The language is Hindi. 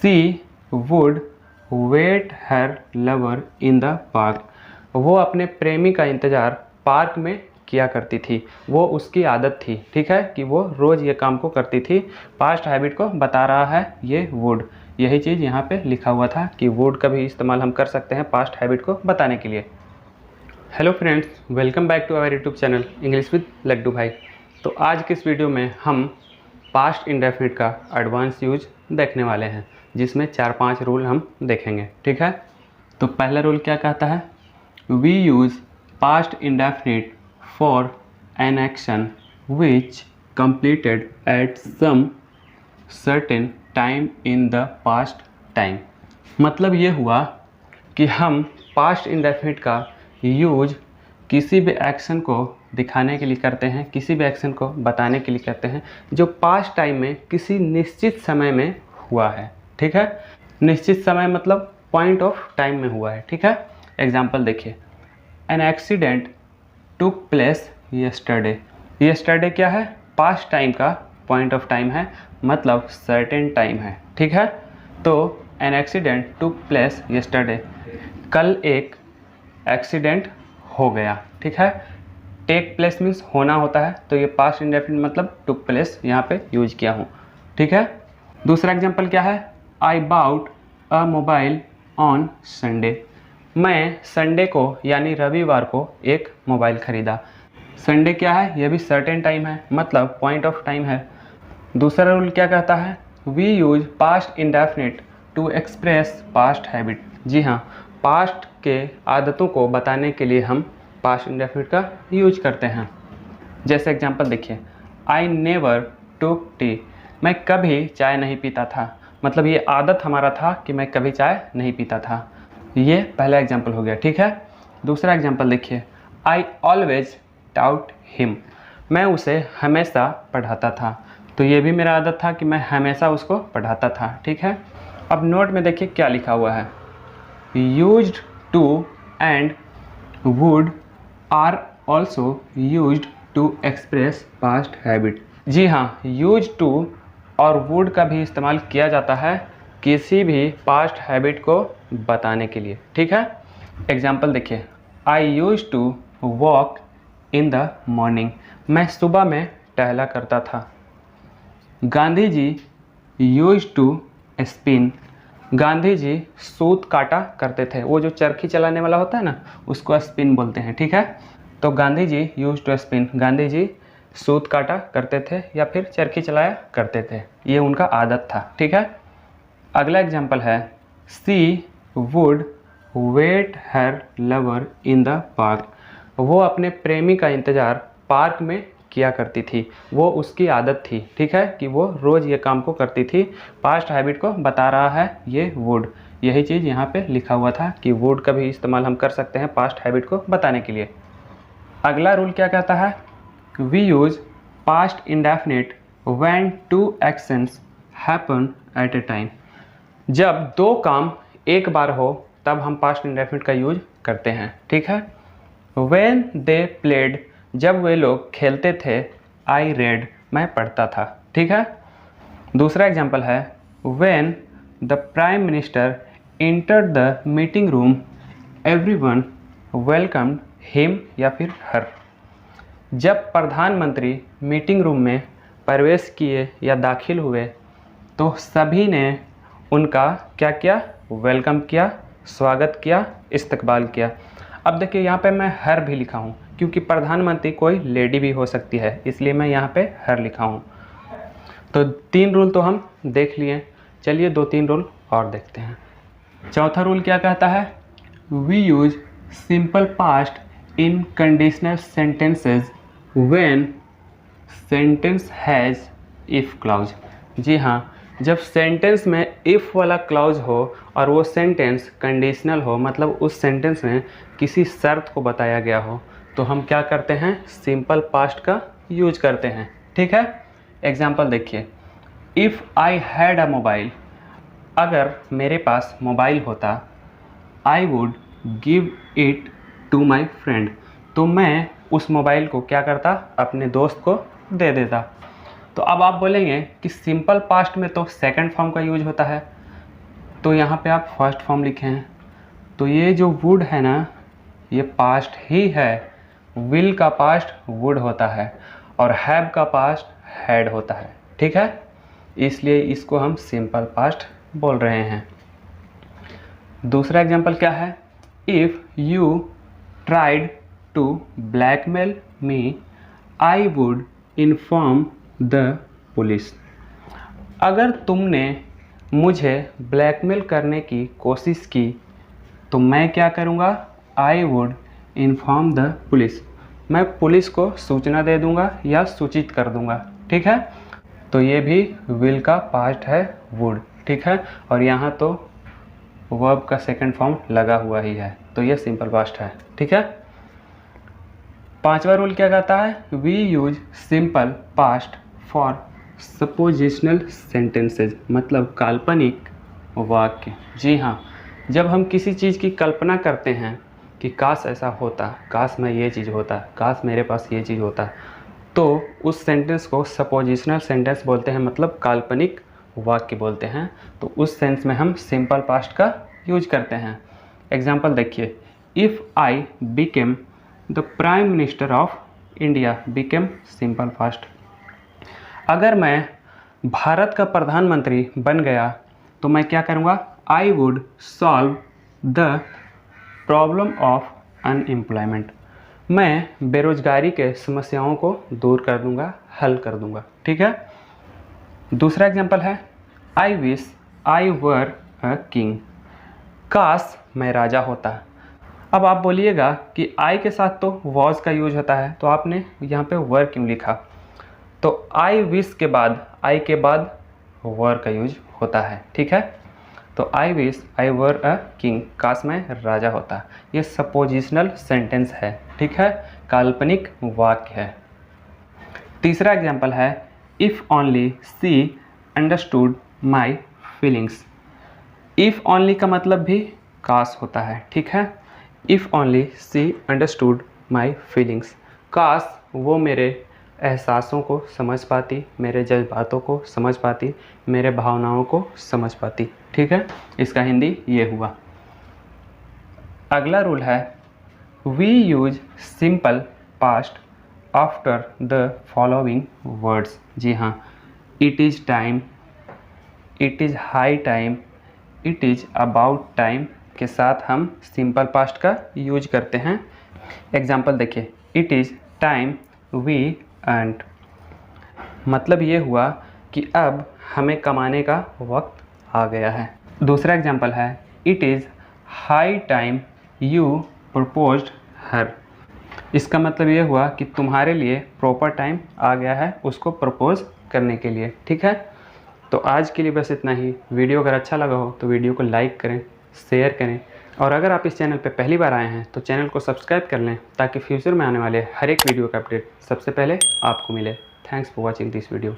C would wait her lover in the park. वो अपने प्रेमी का इंतज़ार पार्क में किया करती थी। वो उसकी आदत थी, ठीक है, कि वो रोज़ ये काम को करती थी। पास्ट हैबिट को बता रहा है ये वुड। यही चीज़ यहाँ पे लिखा हुआ था कि वुड का भी इस्तेमाल हम कर सकते हैं पास्ट हैबिट को बताने के लिए। Hello friends, welcome back to our YouTube channel English with Laddu भाई। तो आज के इस वीडियो में हम पास्ट इंडेफिनिट का एडवांस यूज देखने वाले हैं, जिसमें 4-5 रूल हम देखेंगे, ठीक है। तो पहला रूल क्या कहता है? We use past indefinite for an action which completed at some certain time in the past time। मतलब ये हुआ कि हम पास्ट इंडेफिनिट का यूज किसी भी एक्शन को दिखाने के लिए करते हैं, किसी भी एक्शन को बताने के लिए करते हैं जो पास्ट टाइम में किसी निश्चित समय में हुआ है, ठीक है। निश्चित समय मतलब पॉइंट ऑफ टाइम में हुआ है, ठीक है। एग्जाम्पल देखिए, an accident took place yesterday. Yesterday क्या है? पास्ट टाइम का पॉइंट ऑफ टाइम है, मतलब सर्टेन टाइम है, ठीक है। तो an accident took place yesterday, कल एक एक्सीडेंट हो गया, ठीक है। टेक प्लेस मीन्स होना होता है, तो ये पास्ट इंडेफिनिट मतलब टुक प्लेस यहाँ पे यूज किया हूँ, ठीक है। दूसरा एग्जांपल क्या है? I bought a mobile on Sunday. मैं संडे को यानी रविवार को एक मोबाइल खरीदा। संडे क्या है? यह भी सर्टेन टाइम है, मतलब पॉइंट ऑफ टाइम है। दूसरा रूल क्या कहता है? We use past indefinite to express past habit. जी हाँ, पास्ट के आदतों को बताने के लिए हम पास्ट इंडेफिनिट का यूज करते हैं। जैसे एग्जांपल देखिए, आई नेवर टुक टी। मैं कभी चाय नहीं पीता था, मतलब ये आदत हमारा था कि मैं कभी चाय नहीं पीता था। ये पहला एग्जांपल हो गया, ठीक है। दूसरा एग्जांपल देखिए, आई ऑलवेज टाउट हिम। मैं उसे हमेशा पढ़ाता था, तो ये भी मेरा आदत था कि मैं हमेशा उसको पढ़ाता था, ठीक है। अब नोट में देखिए क्या लिखा हुआ है, used to and would are also used to express past habit. जी हाँ, यूज टू और वुड का भी इस्तेमाल किया जाता है किसी भी पास्ट हैबिट को बताने के लिए, ठीक है। एग्जाम्पल देखिए, I use to walk in the morning. मैं सुबह में टहला करता था। Gandhi ji use to spin. Gandhi ji सूत काटा करते थे। वो जो चरखी चलाने वाला होता है ना, उसको स्पिन बोलते हैं, ठीक है। तो Gandhi ji use to spin, Gandhi ji सूत काटा करते थे या फिर चरखी चलाया करते थे, ये उनका आदत था, ठीक है। अगला एग्जाम्पल है, she would wait her lover in the park. वो अपने प्रेमी का इंतज़ार पार्क में किया करती थी। वो उसकी आदत थी, ठीक है, कि वो रोज़ ये काम को करती थी। पास्ट हैबिट को बता रहा है ये वुड। यही चीज़ यहाँ पे लिखा हुआ था कि वुड का भी इस्तेमाल हम कर सकते हैं पास्ट हैबिट को बताने के लिए। अगला रूल क्या कहता है? We use past indefinite when two actions happen at a time. जब दो काम एक बार हो तब हम पास्ट इंडेफिनिट का यूज करते हैं, ठीक है। When they played, जब वे लोग खेलते थे, I read, मैं पढ़ता था, ठीक है। दूसरा एग्जाम्पल है, When the Prime Minister entered the meeting room, everyone welcomed him या फिर her। जब प्रधानमंत्री मीटिंग रूम में प्रवेश किए या दाखिल हुए तो सभी ने उनका क्या किया? वेलकम किया, स्वागत किया, इस्तकबाल किया। अब देखिए यहाँ पे मैं हर भी लिखा हूँ क्योंकि प्रधानमंत्री कोई लेडी भी हो सकती है, इसलिए मैं यहाँ पे हर लिखा हूँ। तो 3 रूल तो हम देख लिए, चलिए 2-3 रूल और देखते हैं। चौथा रूल क्या कहता है? We use simple past in conditional sentences when sentence has if clause. जी हाँ, जब सेंटेंस में इफ़ वाला क्लॉज हो और वो सेंटेंस कंडीशनल हो, मतलब उस सेंटेंस में किसी शर्त को बताया गया हो, तो हम क्या करते हैं? सिंपल पास्ट का यूज करते हैं, ठीक है। एग्जाम्पल देखिए, if I had a mobile. अगर मेरे पास मोबाइल होता, I would give it to my friend. तो मैं उस मोबाइल को क्या करता? अपने दोस्त को दे देता। तो अब आप बोलेंगे कि सिंपल पास्ट में तो सेकंड फॉर्म का यूज होता है, तो यहाँ पे आप फर्स्ट फॉर्म लिखे हैं, तो ये जो वुड है ना, ये पास्ट ही है। विल का पास्ट वुड होता है और हैव का पास्ट हैड होता है, ठीक है, इसलिए इसको हम सिंपल पास्ट बोल रहे हैं। दूसरा एग्जांपल क्या है, if you tried to blackmail me I would inform the police. अगर तुमने मुझे ब्लैकमेल करने की कोशिश की तो मैं क्या करूँगा, आई वुड इन्फॉर्म द पुलिस, मैं पुलिस को सूचना दे दूँगा या सूचित कर दूँगा, ठीक है। तो ये भी विल का पास्ट है वुड, ठीक है, और यहाँ तो वर्ब का सेकंड फॉर्म लगा हुआ ही है, तो ये सिंपल पास्ट है, ठीक है। पांचवा रूल क्या कहता है, we use simple past for suppositional sentences, मतलब काल्पनिक वाक्य। जी हाँ, जब हम किसी चीज़ की कल्पना करते हैं कि काश ऐसा होता, काश मैं ये चीज़ होता, काश मेरे पास ये चीज़ होता, तो उस सेंटेंस को सपोजिशनल सेंटेंस बोलते हैं, मतलब काल्पनिक वाक्य बोलते हैं। तो उस सेंस में हम सिंपल पास्ट का यूज करते हैं। एग्जाम्पल देखिए, if I became the prime minister of India, became simple past. अगर मैं भारत का प्रधानमंत्री बन गया तो मैं क्या करूँगा, I would solve the problem of unemployment, मैं बेरोजगारी के समस्याओं को दूर कर दूंगा, हल कर दूंगा, ठीक है। दूसरा एग्जांपल है, I wish I were a king, काश मैं राजा होता। अब आप बोलिएगा कि आई के साथ तो वॉज का यूज होता है, तो आपने यहाँ पे वर क्यों लिखा, तो आई विश के बाद, आई के बाद वर का यूज होता है, ठीक है। तो I wish I were a king, काश मैं राजा होता, ये सपोजिशनल सेंटेंस है, ठीक है, काल्पनिक वाक्य है। तीसरा एग्जांपल है, if only she understood my feelings. If only का मतलब भी काश होता है, ठीक है। If only she understood my feelings, काश वो मेरे एहसासों को समझ पाती, मेरे जज्बातों को समझ पाती, मेरे भावनाओं को समझ पाती, ठीक है। इसका हिंदी ये हुआ। अगला रूल है, we use simple past after the following words. जी हाँ, it is time, it is high time, it is about time के साथ हम सिंपल पास्ट का यूज करते हैं। एग्जाम्पल देखिए, it is time we earned, मतलब ये हुआ कि अब हमें कमाने का वक्त आ गया है। दूसरा एग्जाम्पल है, it is high time you proposed her, इसका मतलब ये हुआ कि तुम्हारे लिए प्रॉपर टाइम आ गया है उसको प्रपोज करने के लिए, ठीक है। तो आज के लिए बस इतना ही। वीडियो अगर अच्छा लगा हो तो वीडियो को लाइक करें, शेयर करें, और अगर आप इस चैनल पर पहली बार आए हैं तो चैनल को सब्सक्राइब कर लें ताकि फ्यूचर में आने वाले हर एक वीडियो का अपडेट सबसे पहले आपको मिले। Thanks for watching this video.